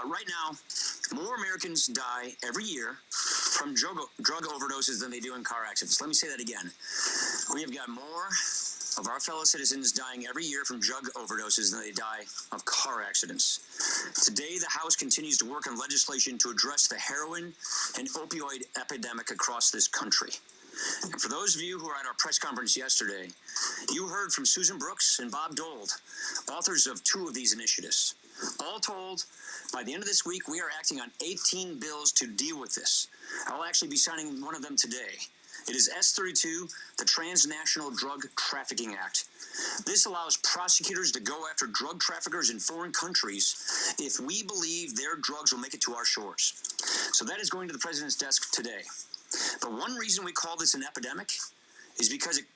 Right now, more Americans die every year from drug overdoses than they do in car accidents. Let me say that again. We have got more of our fellow citizens dying every year from drug overdoses than they die of car accidents. Today, the House continues to work on legislation to address the heroin and opioid epidemic across this country. And for those of you who were at our press conference yesterday, you heard from Susan Brooks and Bob Dole, authors of 2 of these initiatives. All told, by the end of this week, we are acting on 18 bills to deal with this. I'll actually be signing one of them today. It is S32, the Transnational Drug Trafficking Act. This allows prosecutors to go after drug traffickers in foreign countries if we believe their drugs will make it to our shores. So that is going to the president's desk today. But one reason we call this an epidemic is because it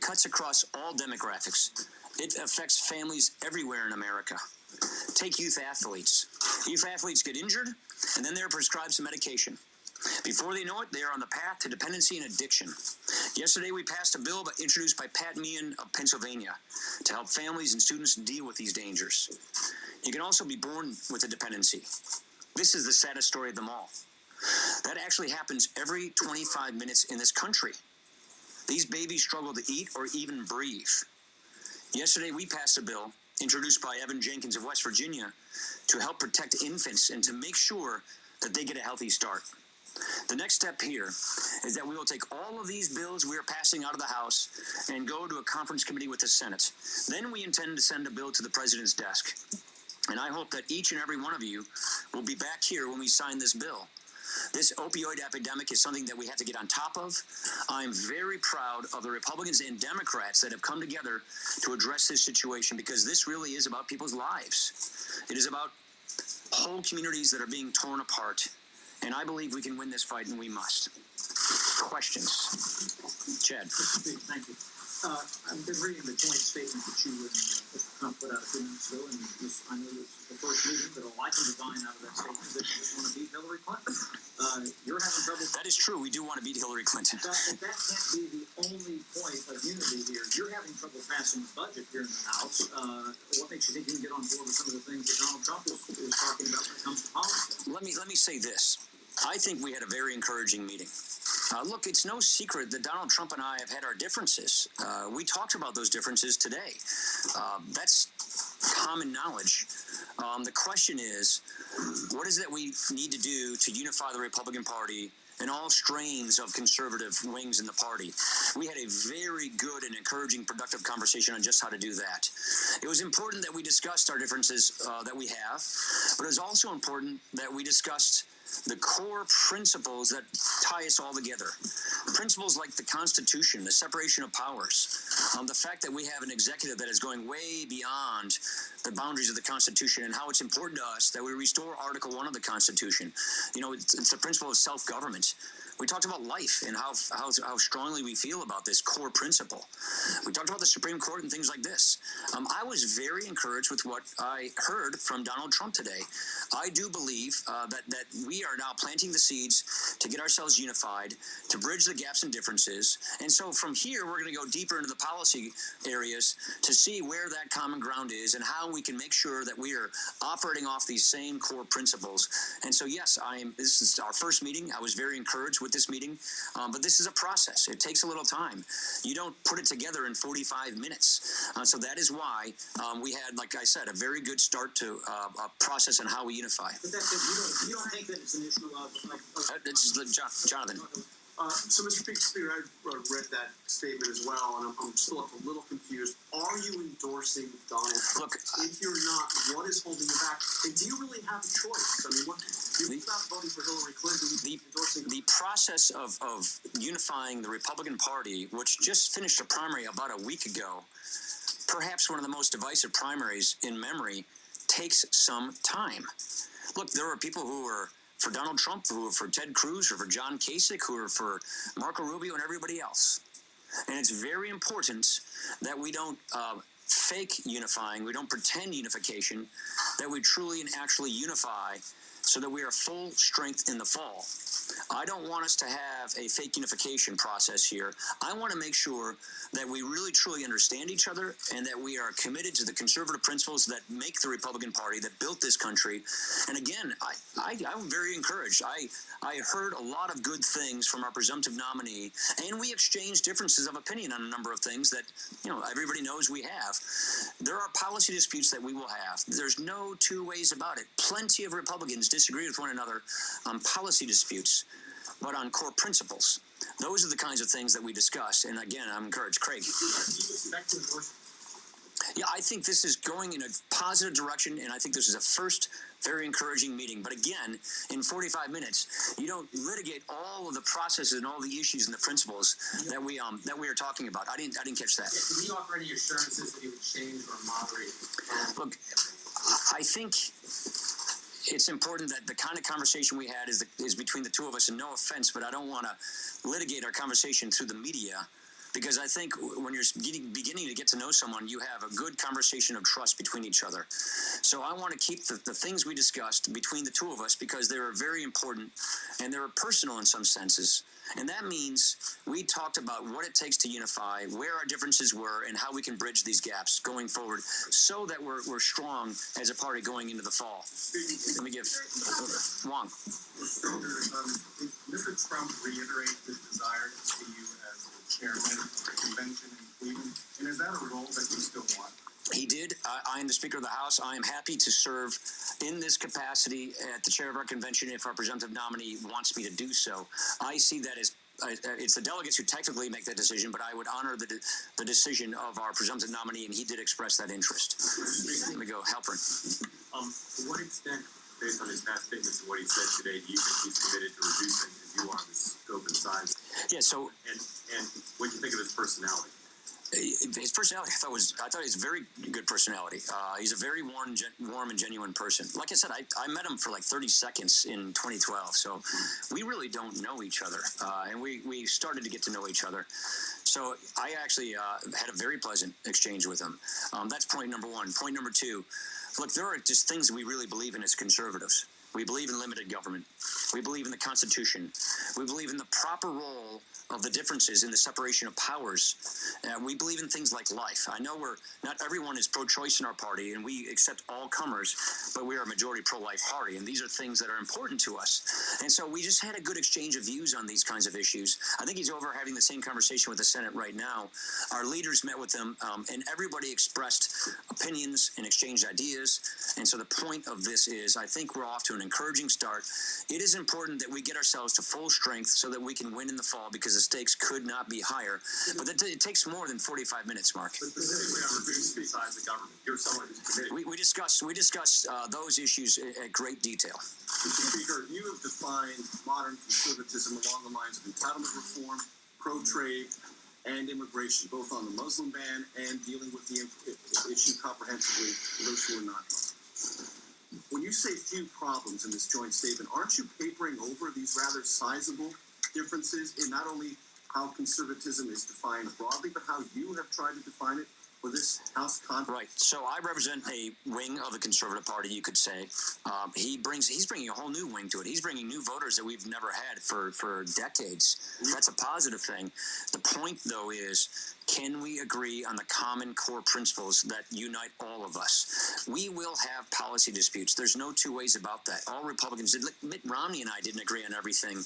cuts across all demographics. It affects families everywhere in America. Take youth athletes. Youth athletes get injured, and then they're prescribed some medication. Before they know it, they are on the path to dependency and addiction. Yesterday, we passed a bill introduced by Pat Meehan of Pennsylvania to help families and students deal with these dangers. You can also be born with a dependency. This is the saddest story of them all. That actually happens every 25 minutes in this country. These babies struggle to eat or even breathe. Yesterday, we passed a bill introduced by Evan Jenkins of West Virginia to help protect infants and to make sure that they get a healthy start. The next step here is that we will take all of these bills we are passing out of the House and go to a conference committee with the Senate. Then we intend to send a bill to the president's desk. And I hope that each and every one of you will be back here when we sign this bill. This opioid epidemic is something that we have to get on top of. I'm very proud of the Republicans and Democrats that have come together to address this situation, because this really is about people's lives. It is about whole communities that are being torn apart. And I believe we can win this fight, and we must. Questions? Chad. Thank you. I've been reading the joint statement that you and Mr. Trump put out a few minutes ago, and I know it's the first meeting, but I like to divine out of that statement that you just want to beat Hillary Clinton. You're having trouble. That is true. We do want to beat Hillary Clinton. But that can't be the only point of unity here. You're having trouble passing the budget here in the House. What makes you think you can get on board with some of the things that Donald Trump is talking about when it comes to policy? Let me say this. I think we had a very encouraging meeting. Look, it's no secret that Donald Trump and I have had our differences. We talked about those differences today. That's common knowledge. The question is, what is it that we need to do to unify the Republican Party and all strains of conservative wings in the party? We had a very good and encouraging, productive conversation on just how to do that. It was important that we discussed our differences that we have, but it was also important that we discussed the core principles that tie us all together. Principles like the Constitution, the separation of powers, the fact that we have an executive that is going way beyond the boundaries of the Constitution, and how it's important to us that we restore Article 1 of the Constitution. You know, it's the principle of self-government. We talked about life and how strongly we feel about this core principle. We talked about the Supreme Court and things like this. I was very encouraged with what I heard from Donald Trump today. I do believe that we are now planting the seeds to get ourselves unified, to bridge the gaps and differences. And so from here, we're going to go deeper into the policy areas to see where that common ground is and how we can make sure that we are operating off these same core principles. And so, yes, this is our first meeting. I was very encouraged with this meeting, but this is a process. It takes a little time. You don't put it together in 45 minutes. So that is why we had, like I said, a very good start to a process on how we unify. But that's it. You don't think that it's an issue of Jonathan. So, Mr. Speaker, I read that statement as well, and I'm still a little confused. Are you endorsing Donald Trump? Look, if you're not, what is holding you back? And do you really have a choice? I mean, you're not voting for Hillary Clinton. The process of unifying the Republican Party, which just finished a primary about a week ago, perhaps one of the most divisive primaries in memory, takes some time. Look, there are people who are for Donald Trump, who are for Ted Cruz, or for John Kasich, who are for Marco Rubio and everybody else. And it's very important that we don't fake unifying, we don't pretend unification, that we truly and actually unify so that we are full strength in the fall. I don't want us to have a fake unification process here. I want to make sure that we really truly understand each other and that we are committed to the conservative principles that make the Republican Party, that built this country. And again, I'm very encouraged. I heard a lot of good things from our presumptive nominee, and we exchanged differences of opinion on a number of things that, everybody knows we have. There are policy disputes that we will have. There's no two ways about it. Plenty of Republicans disagree with one another on policy disputes, but on core principles. Those are the kinds of things that we discuss. And again, I'm encouraged. Craig. Yeah, I think this is going in a positive direction, and I think this is a first very encouraging meeting. But again, in 45 minutes, you don't litigate all of the processes and all the issues and the principles that we are talking about. I didn't catch that. Yeah, can you offer any assurances that he would change or moderate? Look, I think it's important that the kind of conversation we had is between the two of us, and no offense, but I don't want to litigate our conversation through the media, because I think when you're beginning to get to know someone, you have a good conversation of trust between each other. So I want to keep the things we discussed between the two of us, because they are very important and they're personal in some senses. And that means we talked about what it takes to unify, where our differences were, and how we can bridge these gaps going forward so that we're strong as a party going into the fall. Let me give Wong. Mr. Trump reiterated his desire to see you as the chairman of the convention in Cleveland, and is that a role that you still want? He did. I am the Speaker of the House. I am happy to serve in this capacity at the chair of our convention if our presumptive nominee wants me to do so. I see that as it's the delegates who technically make that decision, but I would honor the decision of our presumptive nominee, and he did express that interest. Let me go, Halpern. To what extent, based on his past statements and what he said today, do you think he's committed to reducing his view on the scope and size? Yeah. So, and what do you think of his personality? His personality, I thought he was a very good personality. He's a very warm and genuine person. Like I said, I met him for like 30 seconds in 2012, so we really don't know each other, and we started to get to know each other. So I actually had a very pleasant exchange with him. That's point number one. Point number two, look, there are just things we really believe in as conservatives. We believe in limited government. We believe in the Constitution. We believe in the proper role of the differences in the separation of powers. We believe in things like life. I know not everyone is pro-choice in our party, and we accept all comers, but we are a majority pro-life party, and these are things that are important to us. And so we just had a good exchange of views on these kinds of issues. I think he's over having the same conversation with the Senate right now. Our leaders met with him, and everybody expressed opinions and exchanged ideas. And so the point of this is, I think we're off to an encouraging start. It is important that we get ourselves to full strength so that we can win in the fall, because the stakes could not be higher. But it takes more than 45 minutes, Mark. But specifically on reducing the size of government, you're someone who's committed. We discussed those issues at great detail. Mr. Speaker, you have defined modern conservatism along the lines of entitlement reform, pro-trade, and immigration, both on the Muslim ban and dealing with the issue comprehensively for those who are not Muslim. When you say few problems in this joint statement, aren't you papering over these rather sizable differences in not only how conservatism is defined broadly, but how you have tried to define it for this House conference? Right. So I represent a wing of the Conservative Party, you could say. He's bringing a whole new wing to it. He's bringing new voters that we've never had for decades. That's a positive thing. The point, though, is, can we agree on the common core principles that unite all of us? We will have policy disputes. There's no two ways about that. All Republicans did. Mitt Romney and I didn't agree on everything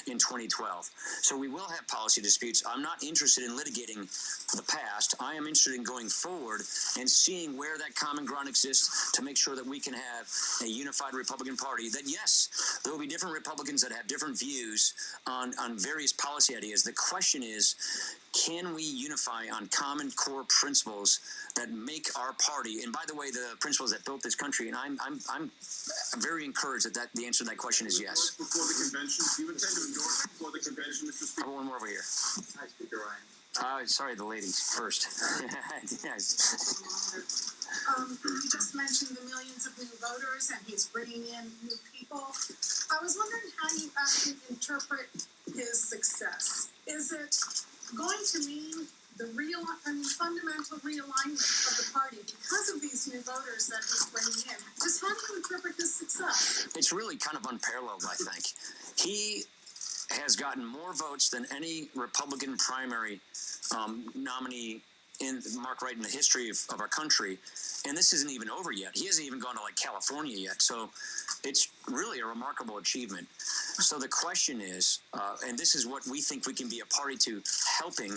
in 2012. So we will have policy disputes. I'm not interested in litigating the past. I am interested in going forward and seeing where that common ground exists to make sure that we can have a unified Republican Party. That, yes, there will be different Republicans that have different views on various policy ideas. The question is, can we unify on common core principles that make our party, and by the way, the principles that built this country, and I'm very encouraged that the answer to that question is yes. Before the convention, do you intend to endorse before the convention, Mr. Speaker? I have one more over here. Hi, Speaker Ryan. Sorry, the ladies first. Yes. You just mentioned the millions of new voters, and he's bringing in new people. I was wondering how you actually interpret his success. Is it going to mean the fundamental realignment of the party because of these new voters that he's bringing in? Just how do you interpret his success? It's really kind of unparalleled, I think. He has gotten more votes than any Republican primary nominee mark right in the history of our country. And this isn't even over yet. He hasn't even gone to like California yet. So it's really a remarkable achievement. So the question is, and this is what we think we can be a party to helping,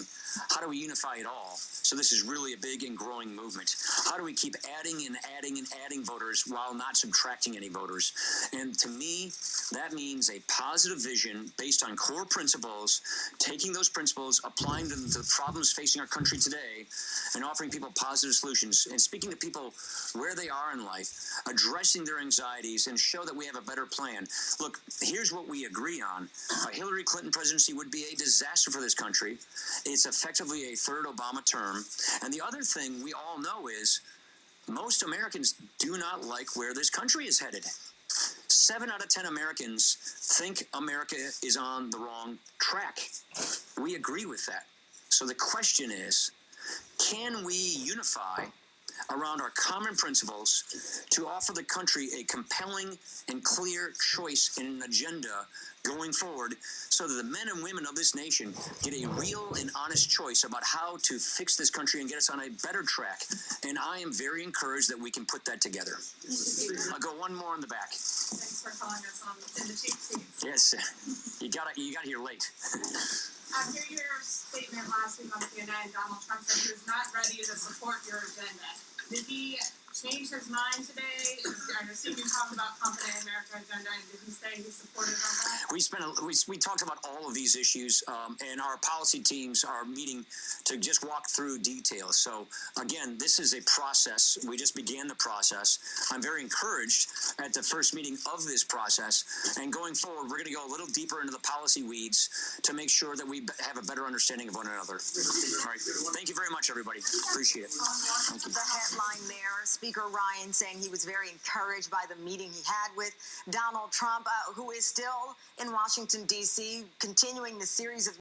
how do we unify it all? So this is really a big and growing movement. How do we keep adding and adding and adding voters while not subtracting any voters? And to me, that means a positive vision based on core principles, taking those principles, applying them to the problems facing our country today, and offering people positive solutions and speaking to people where they are in life, addressing their anxieties, and show that we have a better plan. Look, here's what we agree on. A Hillary Clinton presidency would be a disaster for this country. It's effectively a third Obama term. And the other thing we all know is most Americans do not like where this country is headed. 7 out of 10 Americans think America is on the wrong track. We agree with that. So the question is, can we unify around our common principles to offer the country a compelling and clear choice and an agenda going forward so that the men and women of this nation get a real and honest choice about how to fix this country and get us on a better track? And I am very encouraged that we can put that together. I'll go one more in the back. Thanks for calling us on in the cheap seats. Yes, you got here late. After your statement last week on CNN, Donald Trump said he was not ready to support your agenda. Did he change his mind today? I assume you talked about Confident America agenda, and did he say he supported on that? We talked about all of these issues, and our policy teams are meeting to just walk through details. So again, this is a process. We just began the process. I'm very encouraged at the first meeting of this process, and going forward, we're going to go a little deeper into the policy weeds to make sure that we have a better understanding of one another. All right. Thank you very much, everybody. Appreciate it. Thank you. The headline there, Speaker Ryan saying he was very encouraged by the meeting he had with Donald Trump, who is still in Washington, D.C., continuing the series of